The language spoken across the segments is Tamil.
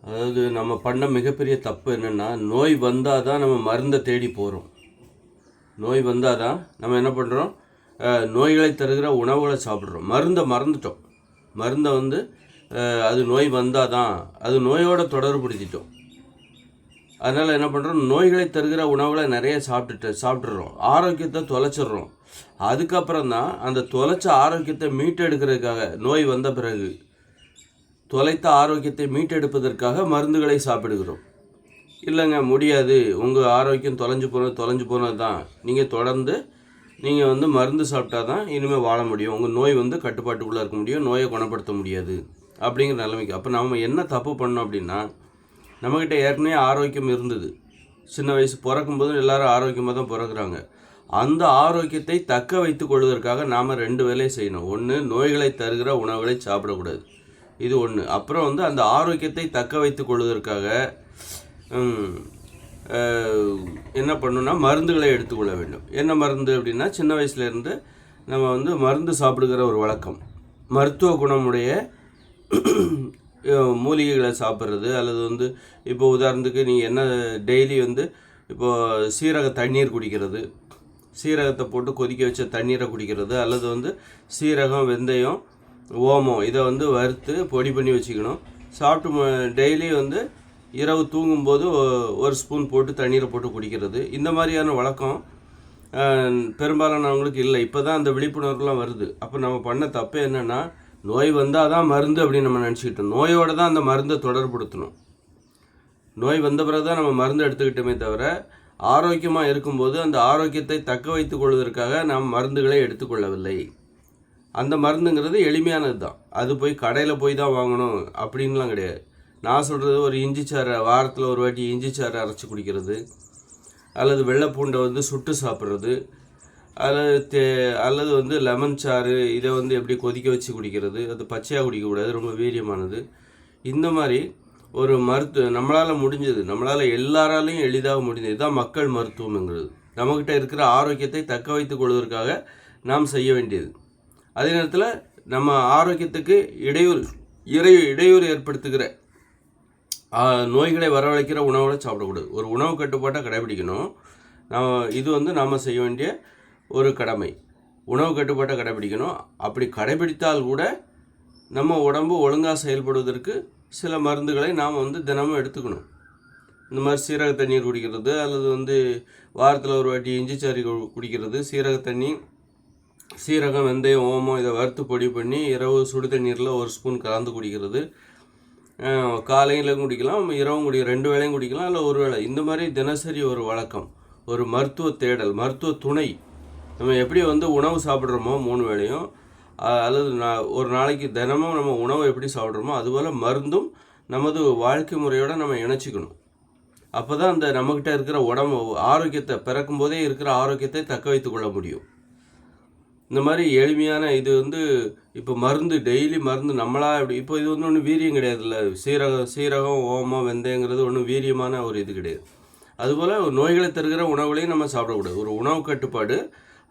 அதாவது நம்ம பண்ண மிகப்பெரிய தப்பு என்னென்னா, நோய் வந்தால் தான் நம்ம மருந்தை தேடி போகிறோம். நோய் வந்தால் தான் நம்ம என்ன பண்ணுறோம், நோய்களை தருகிற உணவுகளை சாப்பிட்றோம். மருந்தை மறந்துட்டோம். மருந்தை அது நோய் வந்தால் தான் அது நோயோட தொடர்புபடுத்திட்டோம். அதனால் என்ன பண்ணுறோம், நோய்களை தருகிற உணவுகளை நிறைய சாப்பிட்றோம். ஆரோக்கியத்தை தொலைச்சிட்றோம். அதுக்கப்புறம் தான் அந்த தொலைச்ச ஆரோக்கியத்தை மீட்டெடுக்கிறதுக்காக, நோய் வந்த பிறகு தொலைத்த ஆரோக்கியத்தை மீட்டெடுப்பதற்காக மருந்துகளை சாப்பிடுகிறோம். இல்லைங்க, முடியாது, உங்கள் ஆரோக்கியம் தொலைஞ்சு போனது தான், நீங்கள் தொடர்ந்து நீங்கள் மருந்து சாப்பிட்டா தான் இனிமேல் வாழ முடியும், உங்கள் நோய் கட்டுப்பாட்டுக்குள்ளே இருக்க முடியும், நோயை குணப்படுத்த முடியாது அப்படிங்கிற நிலைமைக்கு. அப்போ நம்ம என்ன தப்பு பண்ணோம் அப்படின்னா, நம்மக்கிட்ட ஏற்கனவே ஆரோக்கியம் இருந்தது. சின்ன வயசு பிறக்கும்போது எல்லோரும் ஆரோக்கியமாக தான் பிறகுறாங்க. அந்த ஆரோக்கியத்தை தக்க வைத்து கொள்வதற்காக நாம் 2 வேலையை செய்யணும். ஒன்று, நோய்களை தருகிற உணவுகளை சாப்பிடக்கூடாது, இது ஒன்று. அப்புறம் அந்த ஆரோக்கியத்தை தக்க வைத்து கொள்வதற்காக என்ன பண்ணணும்னா, மருந்துகளை எடுத்துக்கொள்ள வேண்டும். என்ன மருந்து அப்படின்னா, சின்ன வயசுலேருந்து நம்ம மருந்து சாப்பிடுகிற ஒரு வழக்கம். மருத்துவ குணமுடைய மூலிகைகளை சாப்பிட்றது, அல்லது இப்போ உதாரணத்துக்கு நீங்கள் என்ன டெய்லி இப்போது சீரக தண்ணீர் குடிக்கிறது, சீரகத்தை போட்டு கொதிக்க வச்ச தண்ணீரை குடிக்கிறது, அல்லது சீரகம், வெந்தயம், ஓமம் இதை வறுத்து பொடி பண்ணி வச்சுக்கணும். சாப்பிட்டு டெய்லி இரவு தூங்கும்போது 1 ஸ்பூன் போட்டு தண்ணீரை போட்டு குடிக்கிறது. இந்த மாதிரியான வழக்கம் பெரும்பாலானவங்களுக்கு இல்லை. இப்போ தான் அந்த விழிப்புணர்வுலாம் வருது. அப்போ நம்ம பண்ண தப்பு என்னென்னா, நோய் வந்தால் தான் மருந்து அப்படின்னு நம்ம நினச்சிக்கிட்டோம். நோயோடு தான் அந்த மருந்தை தொடர்புடுத்தணும். நோய் வந்த பிறகு தான் நம்ம மருந்து எடுத்துக்கிட்டோமே தவிர, ஆரோக்கியமாக இருக்கும்போது அந்த ஆரோக்கியத்தை தக்க வைத்துக் கொள்வதற்காக நாம் மருந்துகளை எடுத்துக்கொள்ளவில்லை. அந்த மருந்துங்கிறது எளிமையானது தான். அது போய் கடையில் போய் தான் வாங்கணும் அப்படின்லாம் கிடையாது. நான் சொல்கிறது, ஒரு இஞ்சி சாறை வாரத்தில் ஒரு வாட்டி இஞ்சி சாறை அரைச்சி குடிக்கிறது, அல்லது வெள்ளைப்பூண்டை சுட்டு சாப்பிட்றது, அல்லது லெமன் சாறு இதை எப்படி கொதிக்க வச்சு குடிக்கிறது. அது பச்சையாக குடிக்கக்கூடாது, ரொம்ப வீரியமானது. இந்த மாதிரி ஒரு நம்மளால் முடிஞ்சது, நம்மளால் எல்லாராலையும் எளிதாக முடிஞ்சது. இதுதான் மக்கள் மருத்துவம்ங்கிறது. நம்மக்கிட்ட இருக்கிற ஆரோக்கியத்தை தக்க வைத்துக் கொள்வதற்காக நாம் செய்ய வேண்டியது. அதே நேரத்தில் நம்ம ஆரோக்கியத்துக்கு இடையூறு ஏற்படுத்துகிற நோய்களை வரவழைக்கிற உணவுகளை சாப்பிடக்கூடாது. ஒரு உணவு கட்டுப்பாட்டை கடைபிடிக்கணும். இது நாம் செய்ய வேண்டிய ஒரு கடமை. உணவு கட்டுப்பாட்டை கடைபிடிக்கணும். அப்படி கடைபிடித்தால் கூட நம்ம உடம்பு ஒழுங்காக செயல்படுவதற்கு சில மருந்துகளை நாம் தினமும் எடுத்துக்கணும். இந்த மாதிரி சீரக தண்ணீர் குடிக்கிறது, அல்லது வாரத்தில் ஒரு வாட்டி இஞ்சி சாறு குடிக்கிறது, சீரக தண்ணி, சீரகம், வெந்தயம், ஓமம் இதை வறுத்து பொடி பண்ணி இரவு சுடு தண்ணீரில் 1 ஸ்பூன் கலந்து குடிக்கிறது. காலையிலும் குடிக்கலாம், இரவும் குடிக்கலாம், 2 வேளையும் குடிக்கலாம், இல்லை 1 வேளை. இந்த மாதிரி தினசரி ஒரு வழக்கம், ஒரு மருத்துவ தேடல், மருத்துவ துணை. நம்ம எப்படி உணவு சாப்பிட்றோமோ 3 வேளையும், அல்லது ஒரு நாளைக்கு தினமும் நம்ம உணவை எப்படி சாப்பிட்றோமோ அதுபோல் மருந்தும் நமது வாழ்க்கை முறையோடு நம்ம இணைச்சிக்கணும். அப்போ தான் அந்த நம்மக்கிட்ட இருக்கிற உடம்பு ஆரோக்கியத்தை, பிறக்கும் போதே இருக்கிற ஆரோக்கியத்தை தக்க வைத்து கொள்ள முடியும். இந்த மாதிரி எளிமையான இது இப்போ மருந்து, டெய்லி மருந்து நம்மளாக இப்போ இது ஒன்றும் வீரியம் கிடையாதுல்ல. சீரகம், ஓமம், வெந்தயங்கிறது ஒன்றும் வீரியமான ஒரு இது கிடையாது. அதுபோல் நோய்களை தருகிற உணவுகளையும் நம்ம சாப்பிடக்கூடாது. ஒரு உணவு கட்டுப்பாடு,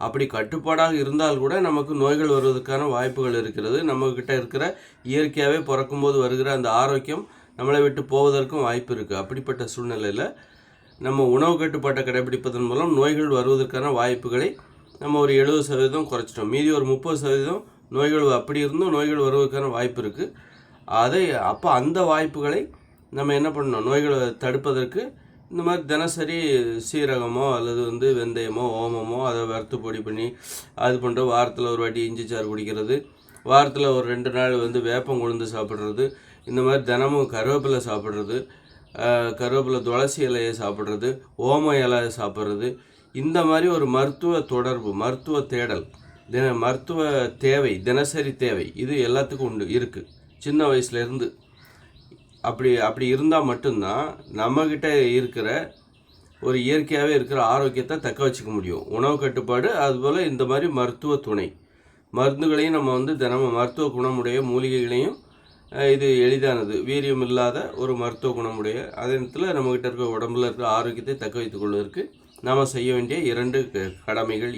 அப்படி கட்டுப்பாடாக இருந்தால் கூட நமக்கு நோய்கள் வருவதற்கான வாய்ப்புகள் இருக்கிறது. நம்மக்கிட்ட இருக்கிற இயற்கையாகவே பிறக்கும்போது வருகிற அந்த ஆரோக்கியம் நம்மளை விட்டு போவதற்கும் வாய்ப்பு இருக்குது. அப்படிப்பட்ட சூழ்நிலையில் நம்ம உணவு கட்டுப்பாட்டை கடைபிடிப்பதன் மூலம் நோய்கள் வருவதற்கான வாய்ப்புகளை நம்ம ஒரு 70% குறைச்சிட்டோம். மீதி ஒரு 30% நோய்கள் அப்படி இருந்தும் நோய்கள் வருவதற்கான வாய்ப்பு இருக்குது. அப்போ அந்த வாய்ப்புகளை நம்ம என்ன பண்ணணும், நோய்களை தடுப்பதற்கு இந்த மாதிரி தினசரி சீரகமோ அல்லது வெந்தயமோ ஓமமோ அதை வறுத்து பொடி பண்ணி அது பண்ணுற, வாரத்தில் ஒரு வாட்டி இஞ்சி சாறு குடிக்கிறது, வாரத்தில் ஒரு 2 நாள் வேப்பம் கொழுந்து சாப்பிட்றது, இந்த மாதிரி தினமும் கருவேப்பிலை சாப்பிட்றது, கருவேப்பிலை துளசி இலையை சாப்பிட்றது, ஓம இலை சாப்பிட்றது. இந்த மாதிரி ஒரு மருத்துவ தொடர்பு, மருத்துவ தேடல், மருத்துவ தேவை, தினசரி தேவை, இது எல்லாத்துக்கும் இருக்குது சின்ன வயசுலேருந்து. அப்படி இருந்தால் மட்டும்தான் நம்மக்கிட்ட இருக்கிற ஒரு இயற்கையாகவே இருக்கிற ஆரோக்கியத்தை தக்க வச்சுக்க முடியும். உணவு கட்டுப்பாடு, அதுபோல் இந்த மாதிரி மருத்துவ துணை மருந்துகளையும் நம்ம தினமும் மருத்துவ குணமுடைய மூலிகைகளையும், இது எளிதானது, வீரியம் இல்லாத ஒரு மருத்துவ குணமுடைய, அதே நேரத்தில் நம்மக்கிட்ட இருக்கிற உடம்புல இருக்கிற ஆரோக்கியத்தை தக்க வைத்துக் கொள்வதற்கு நாம் செய்ய வேண்டிய 2 கடமைகள்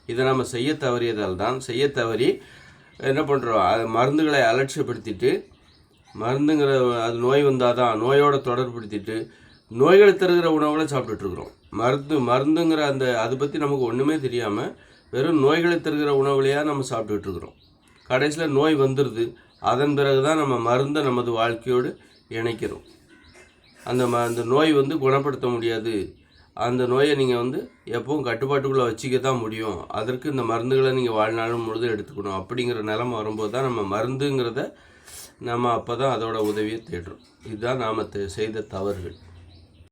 இதை நாம் செய்ய தவறியதால் தான், செய்ய தவறி என்ன பண்ணுறோம், மருந்துகளை அலட்சியப்படுத்திட்டு மருந்துங்கிற அது நோய் வந்தால் தான் நோயோட தொடர்புபடுத்திட்டு நோய்களை தருகிற உணவுகளை சாப்பிட்டுட்ருக்குறோம். மருந்துங்கிற அந்த அதை பற்றி நமக்கு ஒன்றுமே தெரியாமல் வெறும் நோய்களை தருகிற உணவுகளையாக நம்ம சாப்பிட்டுட்ருக்குறோம். கடைசியில் நோய் வந்துடுது. அதன் பிறகு தான் நம்ம மருந்தை நமது வாழ்க்கையோடு இணைக்கிறோம். அந்த நோய் குணப்படுத்த முடியாது. அந்த நோயை நீங்கள் எப்பவும் கட்டுப்பாட்டுக்குள்ளே வச்சுக்க தான் முடியும். அதற்கு இந்த மருந்துகளை நீங்கள் வாழ்நாள் முழுதும் எடுத்துக்கணும். அப்படிங்கிற நிலைமை வரும்போது தான் நம்ம மருந்துங்கிறத நம்ம அப்போ தான் அதோட உதவியை தேடுறோம். இதுதான் நாம் செய்த தவறுகள்.